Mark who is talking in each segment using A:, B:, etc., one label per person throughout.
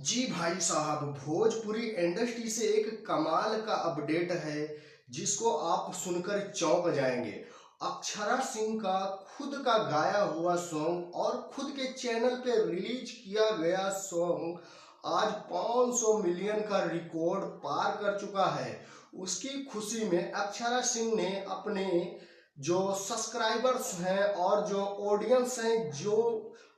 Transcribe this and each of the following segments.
A: जी भाई साहब, भोजपुरी इंडस्ट्री से एक कमाल का अपडेट है जिसको आप सुनकर चौंक जाएंगे। अक्षरा सिंह का खुद का गाया हुआ सॉन्ग और खुद के चैनल पे रिलीज किया गया सॉन्ग आज 500 मिलियन का रिकॉर्ड पार कर चुका है। उसकी खुशी में अक्षरा सिंह ने अपने जो सब्सक्राइबर्स हैं और जो ऑडियंस हैं जो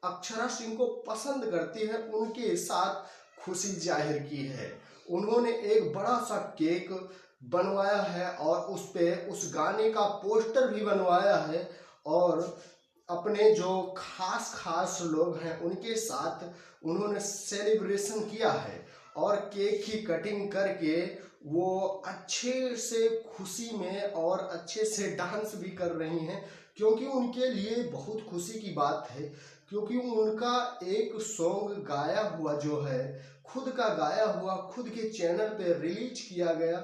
A: अक्षरा सिंह को पसंद करती है उनके साथ खुशी जाहिर की है। उन्होंने एक बड़ा सा केक बनवाया है और उस पे उस गाने का पोस्टर भी बनवाया है और अपने जो खास खास लोग हैं उनके साथ उन्होंने सेलिब्रेशन किया है और केक की कटिंग करके वो अच्छे से खुशी में और अच्छे से डांस भी कर रही हैं, क्योंकि उनके लिए बहुत खुशी की बात है। क्योंकि उनका एक सॉन्ग गाया हुआ जो है, खुद का गाया हुआ, खुद के चैनल पे रिलीज किया गया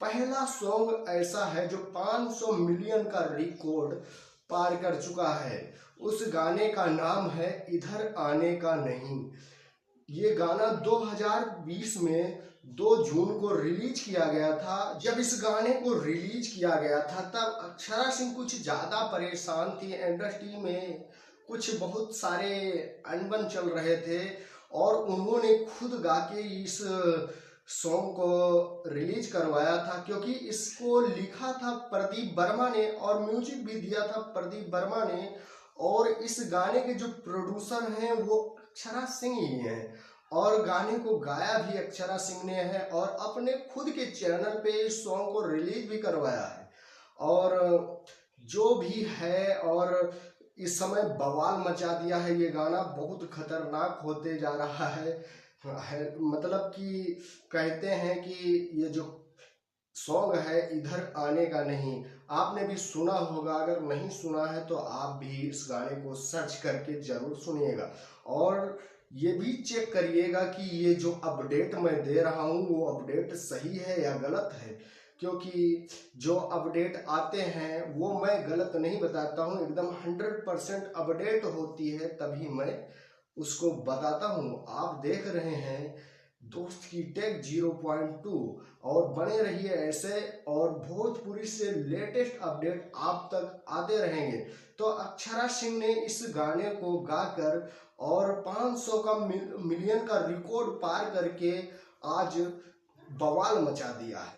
A: पहला सॉन्ग ऐसा है जो 500 मिलियन का रिकॉर्ड पार कर चुका है। उस गाने का नाम है इधर आने का नहीं। ये गाना 2020 में 2 जून को रिलीज किया गया था। जब इस गाने को रिलीज किया गया था तब अक्षरा सिंह कुछ ज़्यादा परेशान थी। इंडस्ट्री में कुछ बहुत सारे अनबन चल रहे थे और उन्होंने खुद गा के इस सॉन्ग को रिलीज करवाया था, क्योंकि इसको लिखा था प्रदीप वर्मा ने और म्यूजिक भी दिया था प्रदीप वर्मा ने। और इस गाने के जो प्रोड्यूसर हैं वो अक्षरा सिंह ही हैं और गाने को गाया भी अक्षरा सिंह ने है और अपने खुद के चैनल पे इस सॉन्ग को रिलीज भी करवाया है। और जो भी है और इस समय बवाल मचा दिया है। ये गाना बहुत खतरनाक होते जा रहा है मतलब कि कहते हैं कि ये जो सॉन्ग है इधर आने का नहीं, आपने भी सुना होगा। अगर नहीं सुना है तो आप भी इस गाने को सर्च करके जरूर सुनिएगा और ये भी चेक करिएगा कि ये जो अपडेट मैं दे रहा हूँ वो अपडेट सही है या गलत है, क्योंकि जो अपडेट आते हैं वो मैं गलत नहीं बताता हूँ। एकदम 100% अपडेट होती है तभी मैं उसको बताता हूँ। आप देख रहे हैं दोस्त की टेक 0.2 और बने रहिए ऐसे और भोजपुरी से लेटेस्ट अपडेट आप तक आते रहेंगे। तो अक्षरा सिंह ने इस गाने को गाकर और 500 का मिलियन का रिकॉर्ड पार करके आज बवाल मचा दिया है।